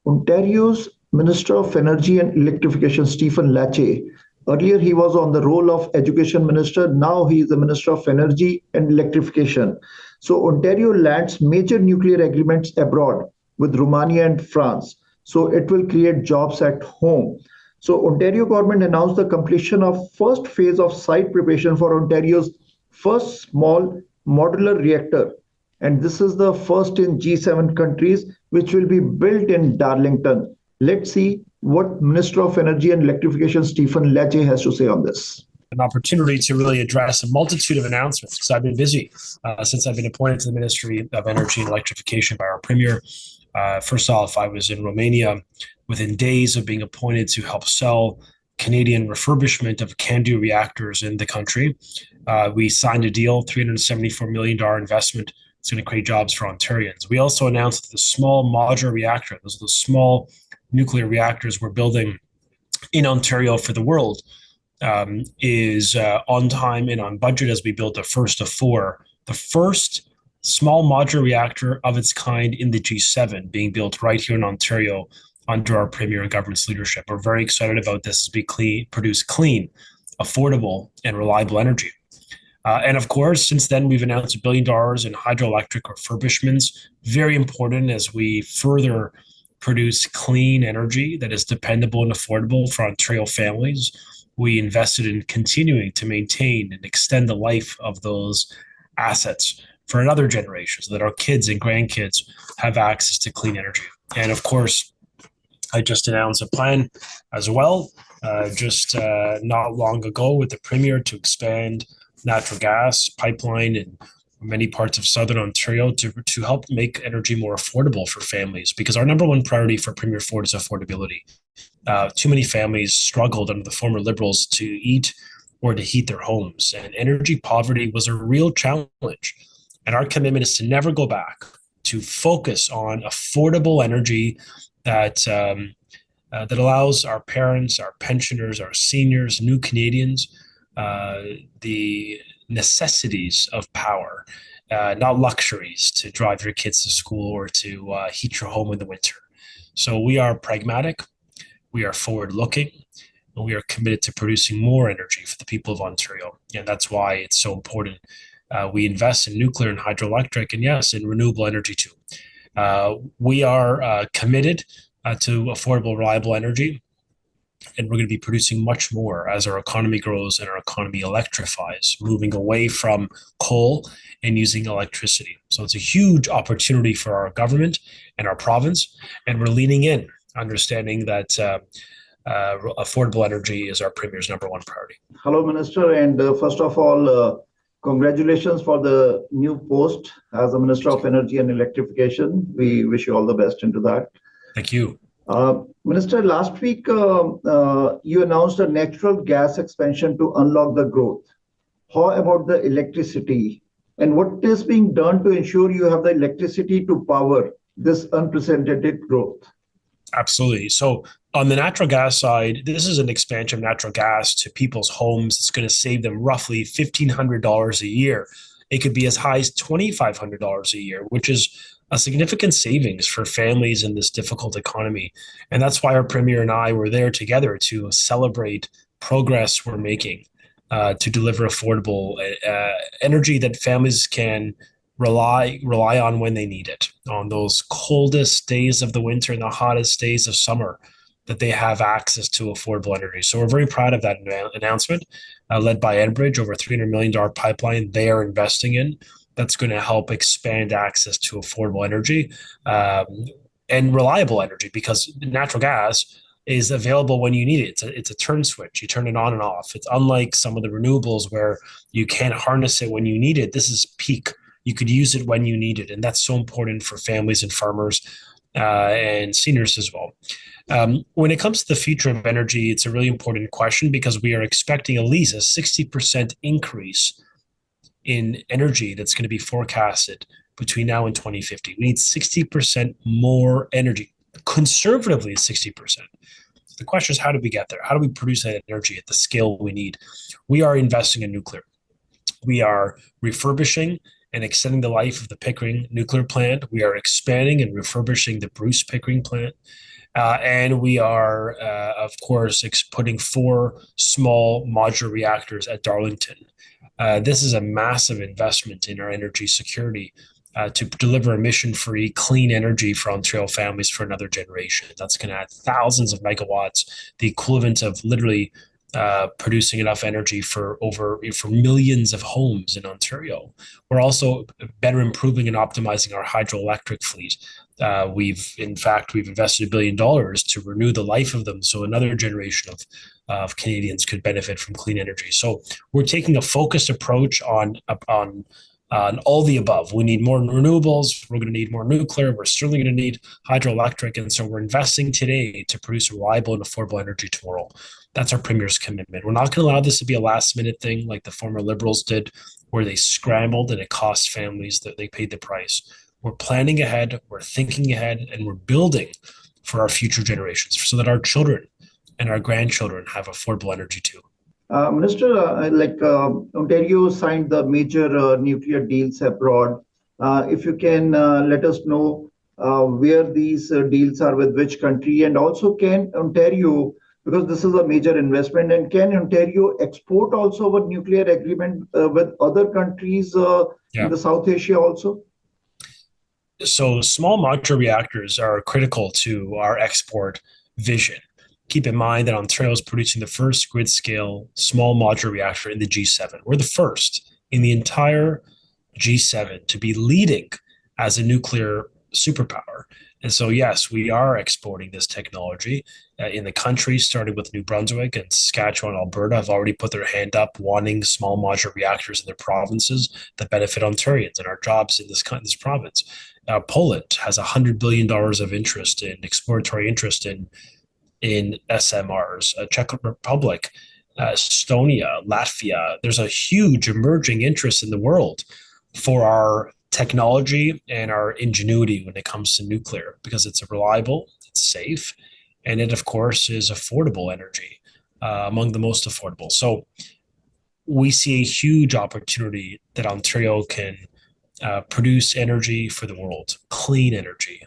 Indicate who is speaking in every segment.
Speaker 1: Ontario's Minister of Energy and Electrification, Stephen Latche, earlier he was on the role of Education Minister. Now he is the Minister of Energy and Electrification. So Ontario lands major nuclear agreements abroad with Romania and France. So it will create jobs at home. So Ontario government announced the completion of first phase of site preparation for Ontario's first small modular reactor. And this is the first in G7 countries, which will be built in Darlington. Let's see what Minister of Energy and Electrification Stephen Latche has to say on this.
Speaker 2: An opportunity to really address a multitude of announcements because I've been busy since I've been appointed to the Ministry of Energy and Electrification by our Premier. First off, I was in Romania within days of being appointed to help sell Canadian refurbishment of CANDU reactors in the country. We signed a deal, $374 million investment. It's going to create jobs for Ontarians. We also announced that the Small Modular Reactor, those are the small nuclear reactors we're building in Ontario for the world, is on time and on budget as we build the first of four. The first small modular reactor of its kind in the G7 being built right here in Ontario under our Premier and government's leadership. We're very excited about this as we produce clean, affordable, and reliable energy. And of course, since then, we've announced $1 billion in hydroelectric refurbishments, very important as we further produce clean energy that is dependable and affordable for Ontario families. We invested in continuing to maintain and extend the life of those assets for another generation so that our kids and grandkids have access to clean energy. And of course, I just announced a plan as well, not long ago with the Premier to expand natural gas pipeline in many parts of Southern Ontario to help make energy more affordable for families, because our number one priority for Premier Ford is affordability. Too many families struggled under the former Liberals to eat or to heat their homes, and energy poverty was a real challenge. And our commitment is to never go back, to focus on affordable energy that allows our parents, our pensioners, our seniors, new Canadians, the necessities of power, not luxuries to drive your kids to school or to heat your home in the winter. So we are pragmatic, we are forward-looking, and we are committed to producing more energy for the people of Ontario. And that's why it's so important. We invest in nuclear and hydroelectric, and yes, in renewable energy too. We are committed to affordable, reliable energy, and we're going to be producing much more as our economy grows and our economy electrifies, moving away from coal and using electricity. So it's a huge opportunity for our government and our province, and we're leaning in, understanding that affordable energy is our Premier's number one priority.
Speaker 1: Hello, Minister, and first of all, congratulations for the new post as the Minister of Energy and Electrification. We wish you all the best into that.
Speaker 2: Thank you.
Speaker 1: Minister, last week you announced a natural gas expansion to unlock the growth. How about the electricity? And what is being done to ensure you have the electricity to power this unprecedented growth?
Speaker 2: Absolutely. So on the natural gas side, this is an expansion of natural gas to people's homes. It's going to save them roughly $1,500 a year. It could be as high as $2,500 a year, which is a significant savings for families in this difficult economy. And that's why our Premier and I were there together to celebrate progress we're making to deliver affordable energy that families can rely on when they need it, on those coldest days of the winter and the hottest days of summer, that they have access to affordable energy. So we're very proud of that announcement, led by Enbridge, over $300 million pipeline they are investing in. That's going to help expand access to affordable energy and reliable energy, because natural gas is available when you need it. It's a turn switch. You turn it on and off. It's unlike some of the renewables where you can't harness it when you need it. This is peak. You could use it when you need it. And that's so important for families and farmers and seniors as well. When it comes to the future of energy, it's a really important question, because we are expecting at least a 60% increase in energy that's going to be forecasted between now and 2050. We need 60% more energy, conservatively 60%. So the question is, how do we get there? How do we produce that energy at the scale we need? We are investing in nuclear. We are refurbishing and extending the life of the Pickering nuclear plant. We are expanding and refurbishing the Bruce Pickering plant. And we are, of course, putting 4 small modular reactors at Darlington. This is a massive investment in our energy security to deliver emission-free, clean energy for Ontario families for another generation. That's going to add thousands of megawatts, the equivalent of literally producing enough energy for millions of homes in Ontario. We're also better improving and optimizing our hydroelectric fleet. We've invested $1 billion to renew the life of them, so another generation of Canadians could benefit from clean energy. So we're taking a focused approach on all the above. We need more renewables. We're going to need more nuclear. We're certainly going to need hydroelectric. And so we're investing today to produce reliable and affordable energy tomorrow. That's our Premier's commitment. We're not going to allow this to be a last minute thing like the former Liberals did, where they scrambled and it cost families that they paid the price. We're planning ahead, we're thinking ahead, and we're building for our future generations so that our children and our grandchildren have affordable energy too.
Speaker 1: Minister, Ontario signed the major nuclear deals abroad. If you can let us know where these deals are with which country, and also can Ontario, because this is a major investment, and can Ontario export also a nuclear agreement with other countries in the South Asia also?
Speaker 2: So small modular reactors are critical to our export vision. Keep in mind that Ontario is producing the first grid-scale small modular reactor in the G7. We're the first in the entire G7 to be leading as a nuclear superpower. And so, yes, we are exporting this technology in the country, starting with New Brunswick and Saskatchewan, Alberta, have already put their hand up wanting small modular reactors in their provinces that benefit Ontarians and our jobs in this province. Poland has $100 billion of interest in exploratory interest in SMRs. Czech Republic, Estonia, Latvia. There's a huge emerging interest in the world for our technology and our ingenuity when it comes to nuclear, because it's reliable, it's safe, and it, of course, is affordable energy, among the most affordable. So we see a huge opportunity that Ontario can produce energy for the world, clean energy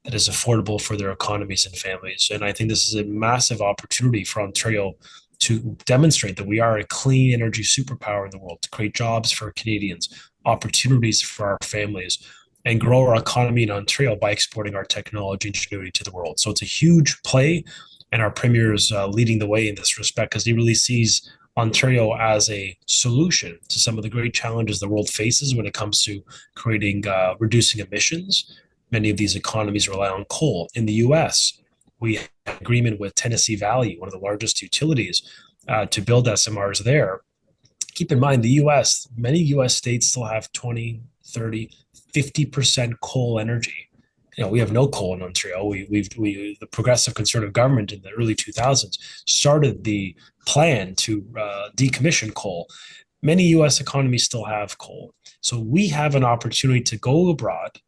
Speaker 2: that is affordable for their economies and families. And I think this is a massive opportunity for Ontario to demonstrate that we are a clean energy superpower in the world, to create jobs for Canadians, opportunities for our families, and grow our economy in Ontario by exporting our technology and ingenuity to the world. So it's a huge play, and our Premier is leading the way in this respect, because he really sees Ontario as a solution to some of the great challenges the world faces when it comes to reducing emissions. Many of these economies rely on coal. In the U.S., we have an agreement with Tennessee Valley, one of the largest utilities, to build SMRs there. Keep in mind, many U.S. states still have 20, 30, 50% coal energy. We have no coal in Ontario. The progressive conservative government in the early 2000s started the plan to decommission coal. Many U.S. economies still have coal. So we have an opportunity to go abroad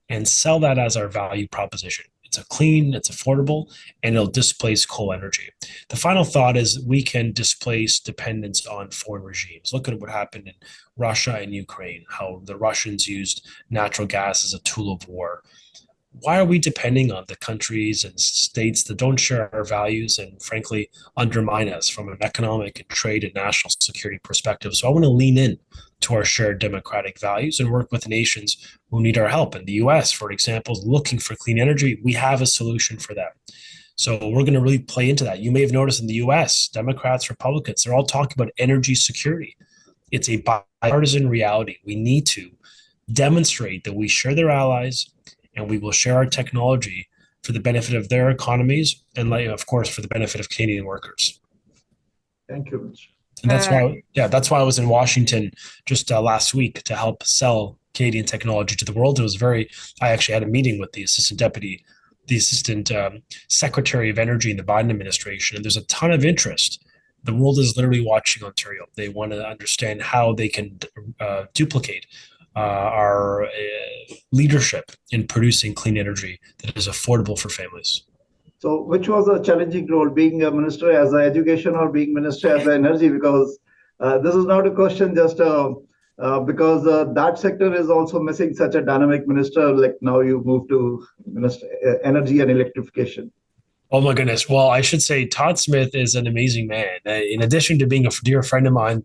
Speaker 2: and sell that as our value proposition. It's a clean, it's affordable, and it'll displace coal energy. The final thought is we can displace dependence on foreign regimes. Look at what happened in Russia and Ukraine, how the Russians used natural gas as a tool of war. Why are we depending on the countries and states that don't share our values and, frankly, undermine us from an economic and trade and national security perspective? So I want to lean in to our shared democratic values and work with nations who need our help. And the U.S., for example, is looking for clean energy. We have a solution for that. So we're going to really play into that. You may have noticed in the U.S., Democrats, Republicans, they're all talking about energy security. It's a bipartisan reality. We need to demonstrate that we share their allies, and we will share our technology for the benefit of their economies and, of course, for the benefit of Canadian workers.
Speaker 1: Thank you.
Speaker 2: And that's why I was in Washington just last week to help sell Canadian technology to the world. I actually had a meeting with the assistant secretary of energy in the Biden administration, and there's a ton of interest. The world is literally watching Ontario. They want to understand how they can duplicate our leadership in producing clean energy that is affordable for families.
Speaker 1: So which was a challenging role, being a minister as an education or being minister as an energy? Because this is not a question just because that sector is also missing such a dynamic minister. Like now you move to minister, energy and electrification.
Speaker 2: Oh my goodness. Well, I should say Todd Smith is an amazing man. In addition to being a dear friend of mine,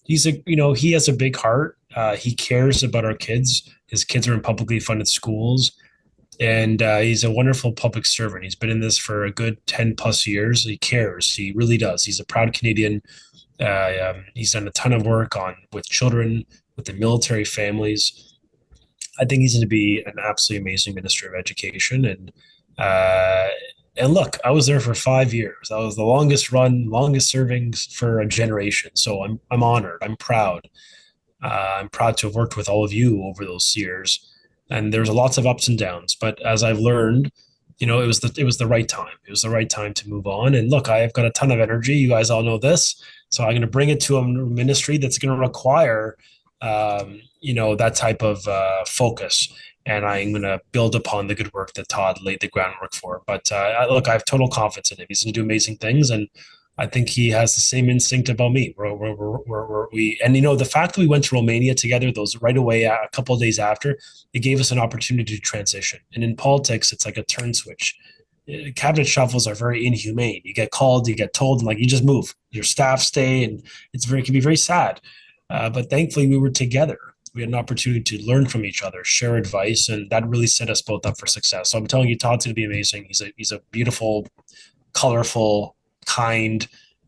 Speaker 2: he has a big heart. He cares about our kids. His kids are in publicly funded schools, and he's a wonderful public servant. He's been in this for a good 10 plus years. He cares. He really does. He's a proud Canadian. He's done a ton of work on with children, with the military families. I think he's going to be an absolutely amazing Minister of Education. Uh, and look, I was there for 5 years. I was the longest run, longest serving for a generation. So I'm honored. I'm proud. I'm proud to have worked with all of you over those years. And there's lots of ups and downs, but as I've learned, it was the right time. It was the right time to move on. And look, I've got a ton of energy. You guys all know this, so I'm going to bring it to a ministry that's going to require, that type of focus. And I'm going to build upon the good work that Todd laid the groundwork for. But look, I have total confidence in him. He's going to do amazing things, and I think he has the same instinct about me. The fact that we went to Romania together, those right away, a couple of days after, it gave us an opportunity to transition. And in politics, it's like a turn switch. Cabinet shuffles are very inhumane. You get called, you get told, and like you just move. Your staff stay, and it can be very sad. But thankfully, we were together. We had an opportunity to learn from each other, share advice, and that really set us both up for success. So I'm telling you, Todd's going to be amazing. He's a beautiful, colorful, kind,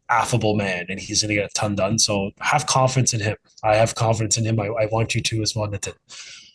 Speaker 2: affable man, and he's going to get a ton done. So have confidence in him. I have confidence in him. I want you to as well, Nitin.